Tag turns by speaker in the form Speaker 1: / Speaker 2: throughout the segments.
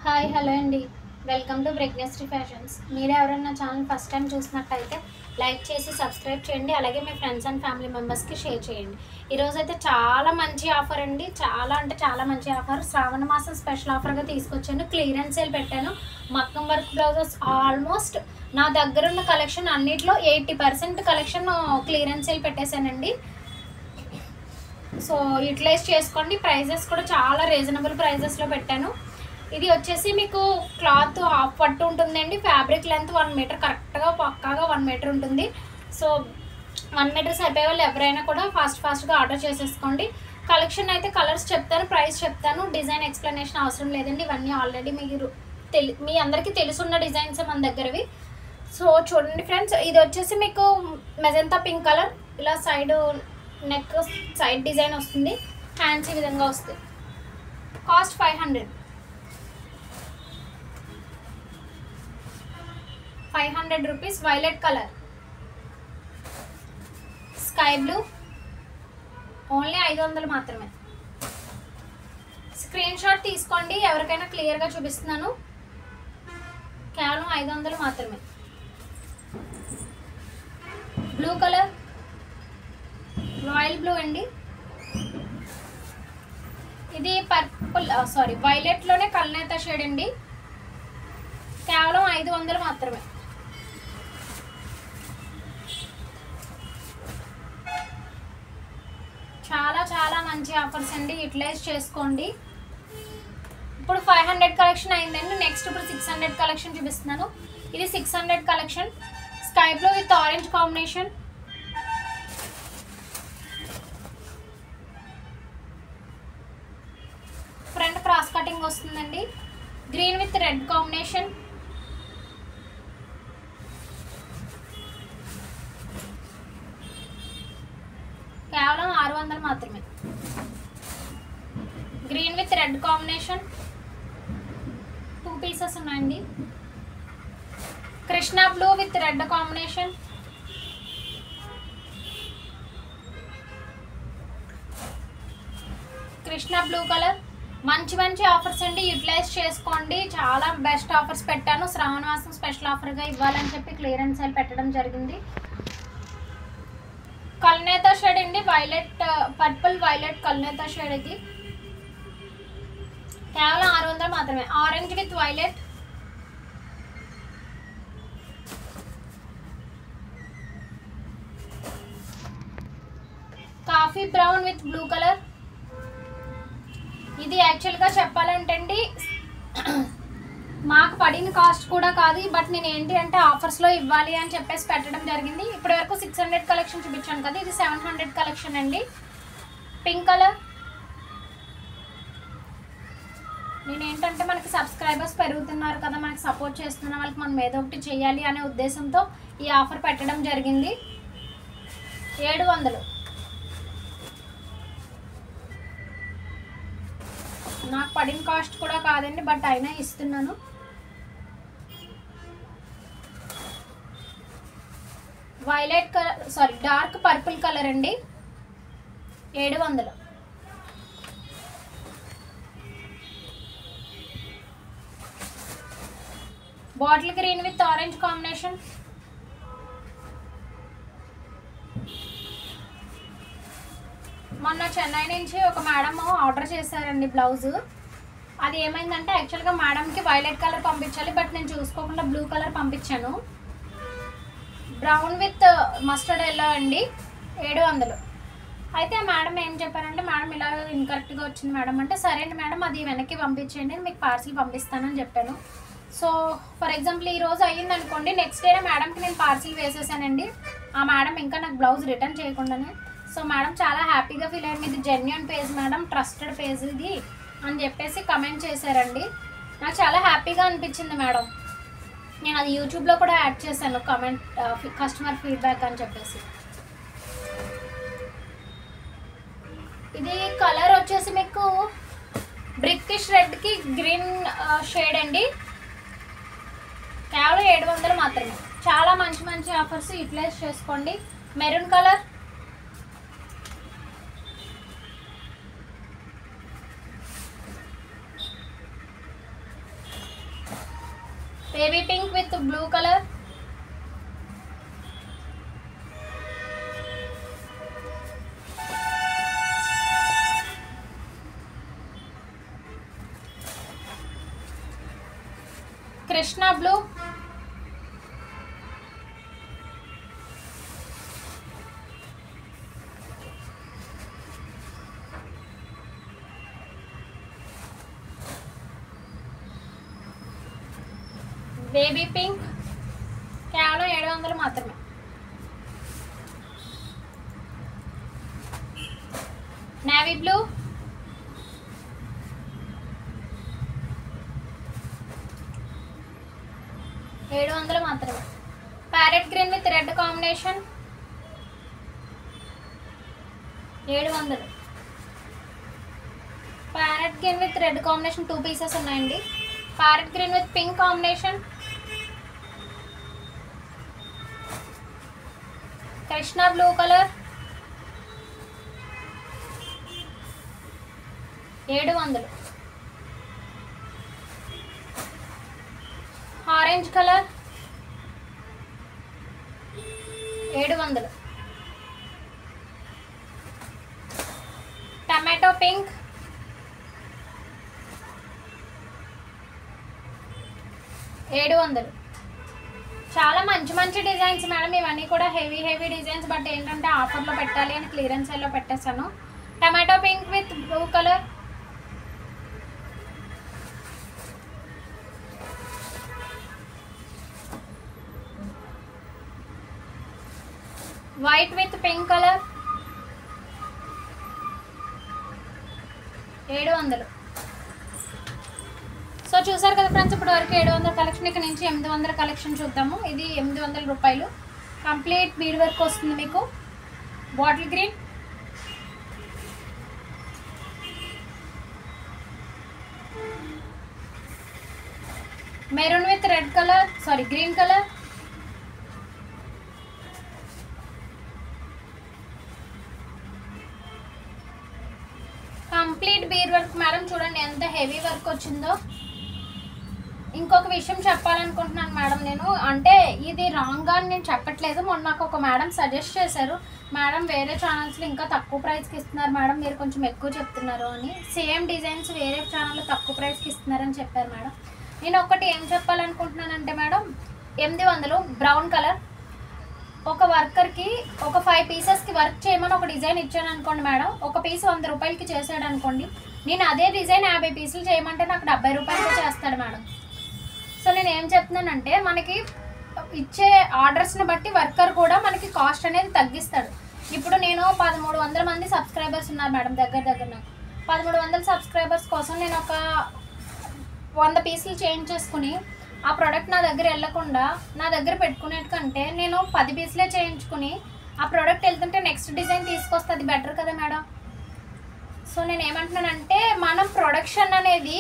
Speaker 1: Hi hello అండి. Welcome to బ్రెగ్నెస్టీ fashions. మీరు ఎవరైనా ఛానల్ ఫస్ట్ టైం చూసినట్టయితే లైక్ చేసి సబ్స్క్రైబ్ చేయండి. అలాగే మీ ఫ్రెండ్స్ అండ్ ఫ్యామిలీ మెంబర్స్కి షేర్ చేయండి. ఈరోజు అయితే చాలా మంచి ఆఫర్ అండి. చాలా అంటే చాలా మంచి ఆఫర్. శ్రావణ మాసం స్పెషల్ ఆఫర్గా తీసుకొచ్చాను. క్లియరెన్స్ సేల్ పెట్టాను. మగ్గం వర్క్ బ్లౌజెస్ ఆల్మోస్ట్ నా దగ్గర ఉన్న కలెక్షన్ అన్నిట్లో 80% కలెక్షన్ క్లియరెన్స్ సేల్ పెట్టేశానండి. సో యూటిలైజ్ చేసుకోండి. ప్రైజెస్ కూడా చాలా రీజనబుల్ ప్రైజెస్లో పెట్టాను. ఇది వచ్చేసి మీకు క్లాత్ హాఫ్ పట్టు ఉంటుందండి. ఫ్యాబ్రిక్ లెంత్ 1 మీటర్ కరెక్ట్గా పక్కాగా 1 మీటర్ ఉంటుంది. సో 1 మీటర్ సరిపోయే వాళ్ళు ఎవరైనా కూడా ఫాస్ట్గా ఆర్డర్ చేసేసుకోండి. కలెక్షన్ అయితే కలర్స్ చెప్తాను, ప్రైస్ చెప్తాను. డిజైన్ ఎక్స్ప్లెనేషన్ అవసరం లేదండి. ఇవన్నీ ఆల్రెడీ మీరు మీ అందరికీ తెలుసున్న డిజైన్స్ మన దగ్గరవి. సో చూడండి ఫ్రెండ్స్, ఇది వచ్చేసి మీకు మెజంతా పింక్ కలర్. ఇలా సైడ్ నెక్ సైడ్ డిజైన్ వస్తుంది. హ్యాండ్స్ ఈ విధంగా వస్తుంది. Cost 500 rupees. Violet colour, sky blue, only 500 మాత్రమే. స్క్రీన్ షాట్ తీసుకోండి. ఎవరికైనా క్లియర్గా చూపిస్తున్నాను. కేవలం 500 మాత్రమే. బ్లూ కలర్, రాయల్ బ్లూ అండి. ఇది పర్పుల్ వైలెట్లోనే కల్నేత షేడ్ అండి. కేవలం 500 మాత్రమే. చాలా చాలా మంచి ఆఫర్స్ అండి. యూటిలైజ్ చేసుకోండి. ఇప్పుడు 500 కలెక్షన్ అయిందండి. నెక్స్ట్ ఇప్పుడు 600 కలెక్షన్ చూపిస్తున్నాను. ఇది 600 collection. Sky blue with orange combination. Front cross cutting వస్తుందండి. Green with red combination. కేవలం 600 మాత్రమే. Green with red combination. 2 pieces ఉన్నాయండి. Krishna blue with red combination. Krishna blue colour. మంచి మంచి ఆఫర్స్ అండి. యూటిలైజ్ చేసుకోండి. చాలా బెస్ట్ ఆఫర్స్ పెట్టాను. శ్రావణ మాసం స్పెషల్ ఆఫర్గా ఇవ్వాలని చెప్పి క్లియరెన్స్ సేల్ పెట్టడం జరిగింది. కల్నేత షేడ్ అండి. వైలెట్, పర్పుల్ వైలెట్ కల్నేత షేడ్. ఇది కేవలం 600 మాత్రమే. Orange with violet. Coffee brown with blue colour. ఇది యాక్చువల్గా చెప్పాలంటే అండి మాకు పడిన కాస్ట్ కూడా కాదు. బట్ నేను ఏంటి అంటే ఆఫర్స్లో ఇవ్వాలి అని చెప్పేసి పెట్టడం జరిగింది. ఇప్పటి వరకు 600 కలెక్షన్ చూపించాను కదా. ఇది 700 కలెక్షన్ అండి. Pink colour. నేను ఏంటంటే మనకి సబ్స్క్రైబర్స్ పెరుగుతున్నారు కదా, మనకి సపోర్ట్ చేస్తున్న వాళ్ళకి మనం ఏదో ఒకటి చేయాలి అనే ఉద్దేశంతో ఈ ఆఫర్ పెట్టడం జరిగింది. 700. నాకు పడిన కాస్ట్ కూడా కాదండి, బట్ అయినా ఇస్తున్నాను. Violet colour, dark purple colour అండి. 700. Bottle green with orange combination. మొన్న చెన్నై నుంచి ఒక మేడం ఆర్డర్ చేశారండి బ్లౌజ్. అది ఏమైందంటే యాక్చువల్గా మేడంకి వైలెట్ కలర్ పంపించాలి, బట్ నేను చూసుకోకుండా బ్లూ కలర్ పంపించాను. బ్రౌన్ విత్ మస్టర్డ్ ఎల్లో అండి. 700. అయితే మేడం ఏం చెప్పారంటే, మేడం ఇలా ఇన్కరెక్ట్గా వచ్చింది మేడం అంటే, సరే అండి మేడం అది వెనక్కి పంపించండి, మీకు పార్సిల్ పంపిస్తానని చెప్పాను. సో ఫర్ ఎగ్జాంపుల్ ఈరోజు అయ్యింది అనుకోండి, నెక్స్ట్ డే మేడంకి నేను పార్సిల్ వేసేసానండి. ఆ మేడం ఇంకా నాకు బ్లౌజ్ రిటర్న్ చేయకుండానే. సో మేడం చాలా హ్యాపీగా ఫీల్ అయ్యింది. ఇది genuine page madam, trusted page ఇది అని చెప్పేసి కమెంట్ చేశారండి. నాకు చాలా హ్యాపీగా అనిపించింది మేడం. నేను అది యూట్యూబ్లో కూడా యాడ్ చేశాను, కమెంట్ కస్టమర్ ఫీడ్బ్యాక్ అని చెప్పేసి. ఇది కలర్ వచ్చేసి మీకు బ్రిక్కిష్ రెడ్కి గ్రీన్ షేడ్ అండి. కేవలం 700 మాత్రమే. చాలా మంచి మంచి ఆఫర్స్ యూటిలైజ్ చేసుకోండి. Maroon colour, baby pink with blue colour, Krishna blue, baby pink కేవలం 700 మాత్రమే. నేవీ బ్లూ, మాత్రమే. Parrot green with red combination 700. Parrot green with red combination 2 pieces ఉన్నాయండి. Parrot green with pink combination, Krishna blue colour 700. Orange colour 700. Tomato pink 700. చాలా మంచి మంచి designs madam, ఇవన్నీ కూడా heavy designs. But ఏంటంటే ఆఫర్లో పెట్టాలి అని క్లియరెన్స్ సేల్లో పెట్టేశాను. Tomato pink with blue colour, white with pink colour 700. So చూసారు కదా ఫ్రెండ్స్, ఇప్పుడు వరకు 700 కలెక్షన్. ఇక్కడ నుంచి 800 కలెక్షన్ చూద్దాము. ఇది 800 రూపాయలు. కంప్లీట్ బీడ్ వర్క్ వస్తుంది మీకు. Bottle green, maroon with red colour, sorry green colour, complete bead work madam. చూడండి ఎంత హెవీ వర్క్ వచ్చిందో. ఇంకొక విషయం చెప్పాలనుకుంటున్నాను మేడం నేను, అంటే ఇది రాంగ్గా నేను చెప్పట్లేదు. మొన్న నాకు ఒక మేడం సజెస్ట్ చేశారు, మేడం వేరే ఛానల్స్లో ఇంకా తక్కువ ప్రైస్కి ఇస్తున్నారు మేడం, మీరు కొంచెం ఎక్కువ చెప్తున్నారు అని. సేమ్ డిజైన్స్ వేరే ఛానల్లో తక్కువ ప్రైస్కి ఇస్తున్నారని చెప్పారు మేడం. నేను ఒకటి ఏం చెప్పాలనుకుంటున్నానంటే మేడం, 800 బ్రౌన్ కలర్ ఒక వర్కర్కి ఒక 5 పీసెస్కి వర్క్ చేయమని ఒక డిజైన్ ఇచ్చాను అనుకోండి మేడం, ఒక పీస్ 100 రూపాయలకి చేశాడు అనుకోండి, నేను అదే డిజైన్ 50 పీసులు చేయమంటే నాకు 70 రూపాయలకి చేస్తాడు మేడం. సో నేను ఏం చెప్తున్నానంటే, మనకి ఇచ్చే ఆర్డర్స్ని బట్టి వర్కర్ కూడా మనకి కాస్ట్ అనేది తగ్గిస్తాడు. ఇప్పుడు నేను 1300 మంది సబ్స్క్రైబర్స్ ఉన్నారు మేడం, దగ్గర నాకు 1300 సబ్స్క్రైబర్స్ కోసం నేను ఒక 100 పీసులు చేంజ్ చేసుకుని ఆ ప్రోడక్ట్ నా దగ్గర వెళ్ళకుండా నా దగ్గర పెట్టుకునేటికంటే నేను 10 పీసులే చేయించుకుని ఆ ప్రోడక్ట్ వెళ్తుంటే నెక్స్ట్ డిజైన్ తీసుకొస్తే అది బెటర్ కదా మేడం. సో నేను ఏమంటున్నానంటే, మనం ప్రొడక్షన్ అనేది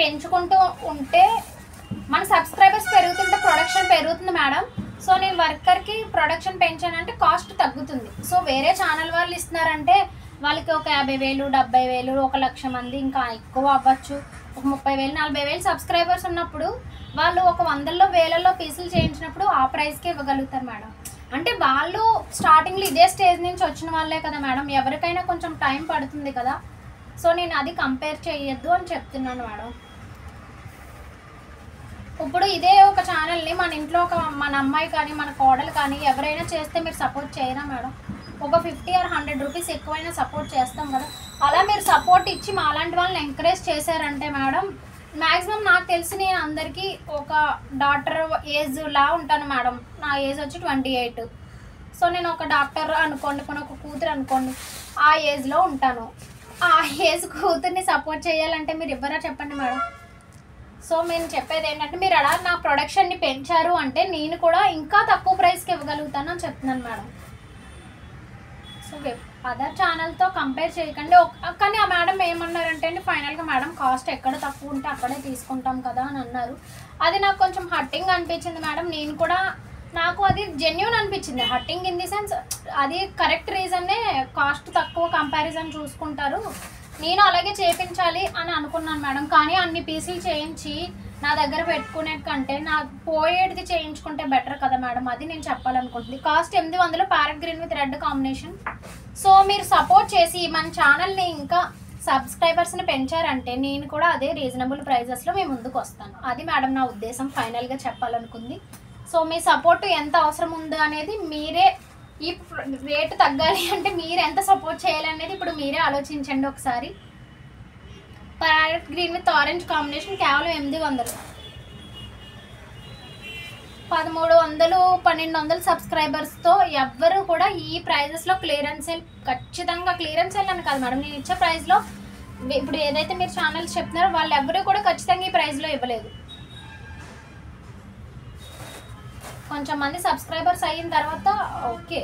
Speaker 1: పెంచుకుంటూ ఉంటే మన సబ్స్క్రైబర్స్ పెరుగుతుంటే ప్రొడక్షన్ పెరుగుతుంది మేడం. సో నేను వర్కర్కి ప్రొడక్షన్ పెంచానంటే కాస్ట్ తగ్గుతుంది. సో వేరే ఛానల్ వాళ్ళు ఇస్తున్నారంటే వాళ్ళకి ఒక 50,000 70,000 1,00,000 మంది, ఇంకా ఎక్కువ అవ్వచ్చు, ఒక 30,000 40,000 సబ్స్క్రైబర్స్ ఉన్నప్పుడు వాళ్ళు ఒక 100లో 1000లో పీసులు చేయించినప్పుడు ఆ ప్రైస్కి ఇవ్వగలుగుతారు మేడం. అంటే వాళ్ళు స్టార్టింగ్లో ఇదే స్టేజ్ నుంచి వచ్చిన వాళ్ళే కదా మేడం, ఎవరికైనా కొంచెం టైం పడుతుంది కదా. సో నేను అది కంపేర్ చేయొద్దు అని చెప్తున్నాను మేడం. ఇప్పుడు ఇదే ఒక ఛానల్ని మన ఇంట్లో మన అమ్మాయి కానీ మన కోడలు కానీ ఎవరైనా చేస్తే మీరు సపోర్ట్ చేయరా మేడం? ఒక 50 or 100 రూపీస్ ఎక్కువైనా సపోర్ట్ చేస్తాం కదా. అలా మీరు సపోర్ట్ ఇచ్చి మా అలాంటి వాళ్ళని ఎంకరేజ్ చేశారంటే మేడం, మ్యాక్సిమం నాకు తెలిసి నేను అందరికీ ఒక డాక్టర్ ఏజ్లా ఉంటాను మేడం. నా ఏజ్ వచ్చి 28. సో నేను ఒక డాక్టర్ అనుకోండి, కొన్ని ఒక కూతురు అనుకోండి, ఆ ఏజ్లో ఉంటాను. ఆ ఏజ్ కూతుర్ని సపోర్ట్ చేయాలంటే మీరు ఇవ్వరా చెప్పండి మేడం. సో నేను చెప్పేది ఏంటంటే, మీరు అలా నా ప్రొడక్షన్ని పెంచారు అంటే నేను కూడా ఇంకా తక్కువ ప్రైస్కి ఇవ్వగలుగుతాను అని చెప్తున్నాను మేడం. సో అదర్ ఛానల్తో కంపేర్ చేయకండి. కానీ ఆ మేడం ఏమన్నారంటే అండి, ఫైనల్గా మేడం కాస్ట్ ఎక్కడ తక్కువ ఉంటే అక్కడే తీసుకుంటాం కదా అని అన్నారు. అది నాకు కొంచెం హట్టింగ్ అనిపించింది మేడం. నేను కూడా నాకు అది జెన్యూన్ అనిపించింది. హట్టింగ్ ఇన్ ది సెన్స్ అది కరెక్ట్ రీజన్నే, కాస్ట్ తక్కువ కంపారిజన్ చూసుకుంటారు, నేను అలాగే చేయించాలి అని అనుకున్నాను మేడం. కానీ అన్ని పీసులు చేయించి నా దగ్గర పెట్టుకునే కంటే నాకు పోయేటిది చేయించుకుంటే బెటర్ కదా మేడం, అది నేను చెప్పాలనుకుంటుంది. Cost 800 parrot green with red combination. So మీరు సపోర్ట్ చేసి మన ఛానల్ని ఇంకా సబ్స్క్రైబర్స్ని పెంచారంటే నేను కూడా అదే రీజనబుల్ ప్రైజెస్లో మీ ముందుకు వస్తాను. అది మేడం నా ఉద్దేశం ఫైనల్గా చెప్పాలనుకుంది. సో మీ సపోర్ట్ ఎంత అవసరం ఉందో అనేది మీరే, ఈ రేటు తగ్గాలి అంటే మీరు ఎంత సపోర్ట్ చేయాలనేది ఇప్పుడు మీరే ఆలోచించండి ఒకసారి. Parrot green with orange combination కేవలం 800. 1300 1200 సబ్స్క్రైబర్స్తో ఎవ్వరు కూడా ఈ ప్రైజెస్లో క్లియరెన్స్ సేల్, ఖచ్చితంగా క్లియరెన్స్ సేల్ అని కాదు మేడం, నేను ఇచ్చే ప్రైస్లో ఇప్పుడు ఏదైతే మీరు ఛానల్స్ చెప్తున్నారో వాళ్ళు ఎవ్వరూ కూడా ఖచ్చితంగా ఈ ప్రైస్లో ఇవ్వలేదు. కొంచెం మంది సబ్స్క్రైబర్స్ అయిన తర్వాత ఓకే,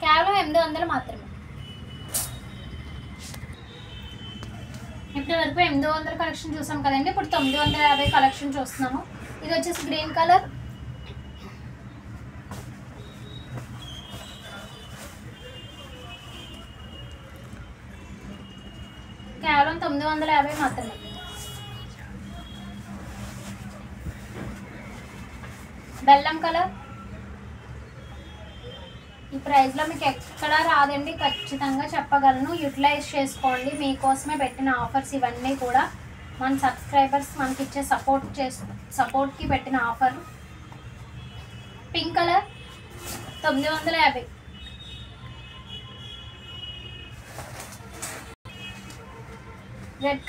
Speaker 1: కేవలం 800 మాత్రమే. ఇప్పటి వరకు 800 కలెక్షన్ చూసాం కదండి, ఇప్పుడు 950 కలెక్షన్ చూస్తున్నాము. ఇది వచ్చేసి గ్రీన్ కలర్, కేవలం 950 మాత్రమే. బెల్లం కలర్, ఈ ప్రైస్లో మీకు ఎక్కడా రాదండి, ఖచ్చితంగా చెప్పగలను. యూటిలైజ్ చేసుకోండి, మీకోసమే పెట్టిన ఆఫర్స్ ఇవన్నీ కూడా. మన సబ్స్క్రైబర్స్ మనకి ఇచ్చే సపోర్ట్కి పెట్టిన offer. Pink colour 950. Red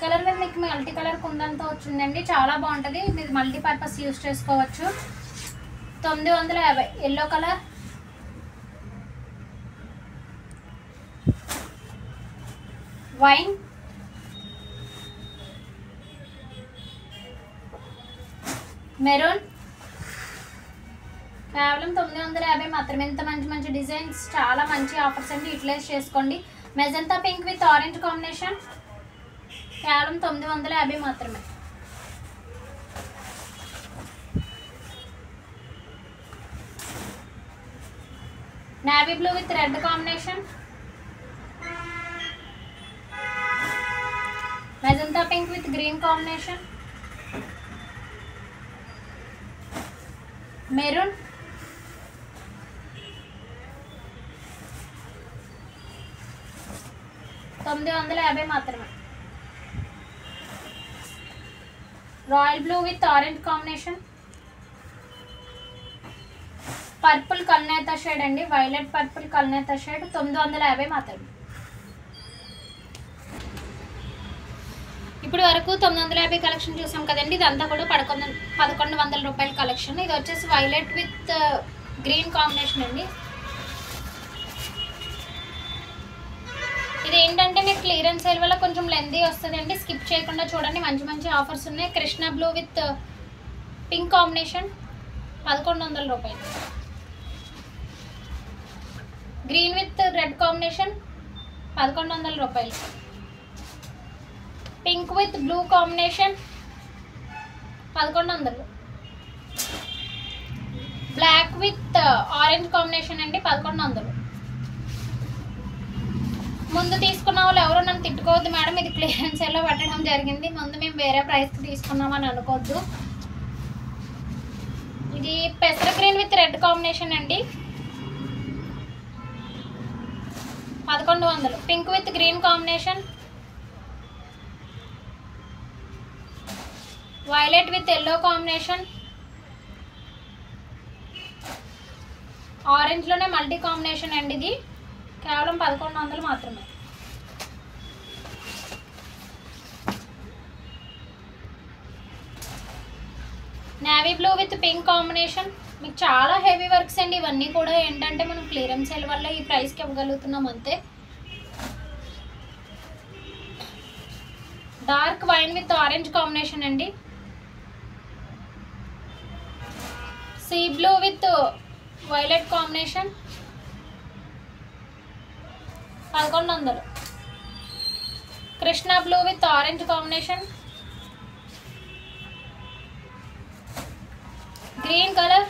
Speaker 1: colour మీద మీకు మల్టీ కలర్ కుందంతో వచ్చిందండి, చాలా బాగుంటుంది, మీరు మల్టీపర్పస్ యూజ్ చేసుకోవచ్చు. 950. ఎల్లో కలర్, వైన్, మెరూన్, కేవలం 950 మాత్రమే. ఎంత మంచి డిజైన్స్, చాలా మంచి ఆఫర్స్ అండి, యూటిలైజ్ చేసుకోండి. Magenta pink with orange combination, కేవలం 950 మాత్రమే. Navy blue with red combination, magenta pink with green combination, maroon, $950 మాత్రమే. Royal blue with orange combination, purple కల్నేత షేడ్ అండి, వైలెట్ పర్పుల్ కల్నేత షేడ్, 950 మాత్రమే. ఇప్పుడు వరకు 950 కలెక్షన్ చూసాం కదండి, ఇదంతా కూడా 1100 రూపాయల కలెక్షన్. ఇది వచ్చేసి వైలెట్ విత్ గ్రీన్ కాంబినేషన్ అండి. ఇది ఏంటంటే మీకు క్లియరెన్స్ సేల్ వల్ల కొంచెం లెంతీ వస్తుందండి, స్కిప్ చేయకుండా చూడండి, మంచి ఆఫర్స్ ఉన్నాయి. Krishna blue with pink combination, 1100 రూపాయలు. గ్రీన్ విత్ రెడ్ కాంబినేషన్, 1100 రూపాయలు. Pink with blue combination, 1100. Black with orange combination అండి, 1100. ముందు తీసుకున్న వాళ్ళు ఎవరు నన్ను తిట్టుకోవద్దు మేడం, ఇది క్లియరెన్స్ సేల్లో పెట్టడం జరిగింది, ముందు మేము వేరే ప్రైస్కి తీసుకున్నామని అనుకోవద్దు. ఇది పెసర గ్రీన్ విత్ రెడ్ కాంబినేషన్ అండి, 1100. Pink with green combination, violet with yellow combination, ఆరెంజ్లోనే మల్టీ కాంబినేషన్ అండి, ఇది కేవలం 1100 మాత్రమే. Navy blue with pink combination, మీకు చాలా హెవీ వర్క్స్ అండి ఇవన్నీ కూడా. ఏంటంటే మనం క్లియరెన్స్ సేల్ వల్ల ఈ ప్రైస్కి ఇవ్వగలుగుతున్నాం అంతే. Dark wine with orange combination అండి, sea blue with violet combination, 1100. Krishna blue with orange combination, green colour,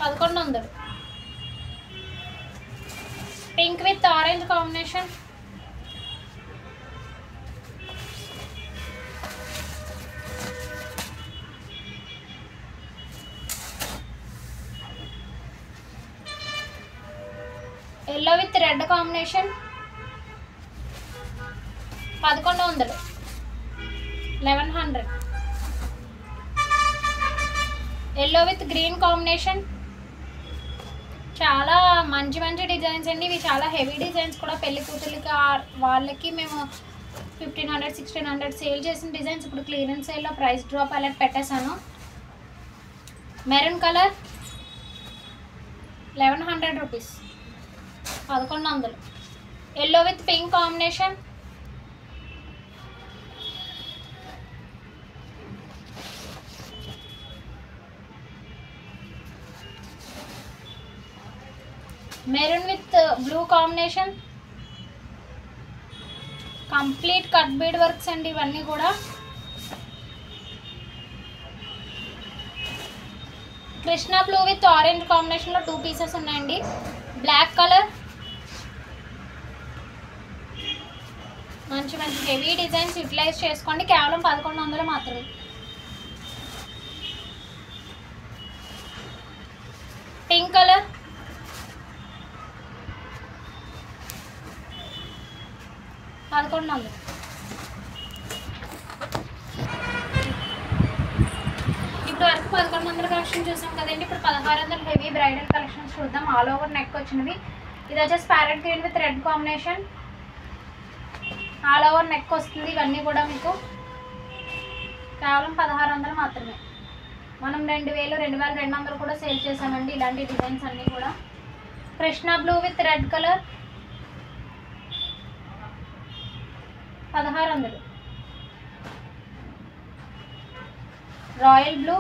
Speaker 1: 1100. Pink with orange combination, yellow with red combination 1100 1100. Yellow with green combination, చాలా మంచి మంచి డిజైన్స్ అండి ఇవి, చాలా హెవీ డిజైన్స్ కూడా. పెళ్లి కూతుర్లకి వాళ్ళకి మేము 1500 1600 సేల్ చేసిన డిజైన్స్ ఇప్పుడు క్లియరెన్స్ సేల్లో ప్రైస్ డ్రాప్ అలర్ట్ పెట్టేశాను. Maroon colour 1100 rupees 1100. Yellow with pink combination, maroon with blue combination, complete cut bead works అండి ఇవన్నీ కూడా. కృష్ణ బ్లూ విత్ ఆరెంజ్ కాంబినేషన్లో 2 పీసెస్ ఉన్నాయండి. బ్లాక్ కలర్, మంచి మంచి హెవీ డిజైన్స్ యూటిలైజ్ చేసుకోండి, కేవలం 1100 మాత్రమే. పింక్ కలర్, ఇప్పుడు వరకు 1100 కలెక్షన్ చూసాం కదండి. ఇప్పుడు 1600 హెవీ బ్రైడల్ కలెక్షన్స్ చూద్దాం. ఆల్ ఓవర్ నెక్ వచ్చినవి. ఇది వచ్చేసి parrot green with red combination, all over neck వస్తుంది. ఇవన్నీ కూడా మీకు కేవలం 1600 మాత్రమే. మనం 2000 2200 కూడా సేల్ చేసామండి ఇలాంటి డిజైన్స్ అన్నీ కూడా. Krishna blue with red colour 1600. Royal blue,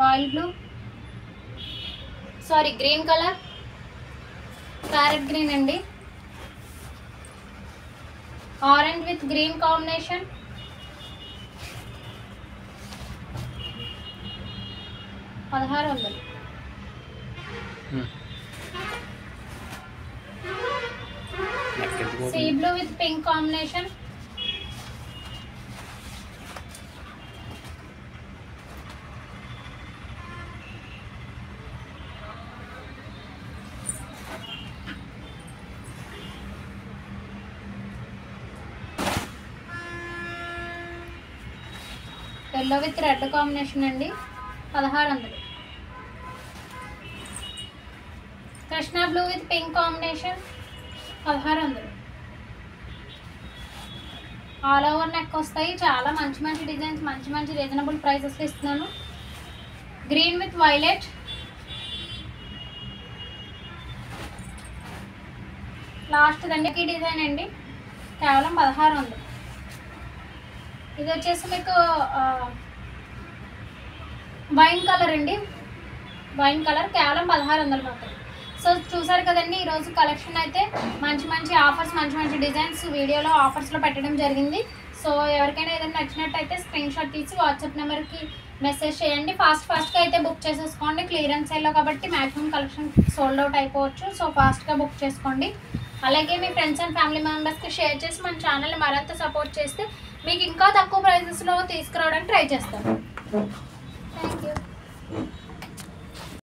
Speaker 1: royal blue, sorry green colour, parrot green అండి. Orange with green combination, $1600. Sea blue with pink combination, yellow with red combination అండి 1600. Krishna blue with pink combination 1600. All over neck వస్తాయి. చాలా మంచి మంచి designs, మంచి మంచి reasonable ప్రైసెస్లో ఇస్తున్నాను. గ్రీన్ విత్ వైలెట్, లాస్ట్ దండకి డిజైన్ అండి కేవలం 1600. ఇది వచ్చేసి మీకు వైన్ కలర్ అండి, వైన్ కలర్ కేవలం 1600 మాత్రం. సో చూసారు కదండి ఈరోజు కలెక్షన్ అయితే మంచి మంచి ఆఫర్స్, మంచి మంచి డిజైన్స్ వీడియోలో ఆఫర్స్లో పెట్టడం జరిగింది. సో ఎవరికైనా ఏదైనా నచ్చినట్టయితే స్క్రీన్ షాట్ తీసి వాట్సాప్ నెంబర్కి మెసేజ్ చేయండి. ఫాస్ట్గా అయితే బుక్ చేసేసుకోండి. క్లియరెన్స్ సేల్లో కాబట్టి మ్యాక్సిమం కలెక్షన్ సోల్డ్ అవుట్ అయిపోవచ్చు. సో ఫాస్ట్గా బుక్ చేసుకోండి. అలాగే మీ ఫ్రెండ్స్ అండ్ ఫ్యామిలీ మెంబర్స్కి షేర్ చేసి మన ఛానల్ని మరింత సపోర్ట్ చేస్తే మీకు ఇంకా తక్కువ ప్రైజెస్లో తీసుకురావడానికి ట్రై చేస్తాను. Thank you.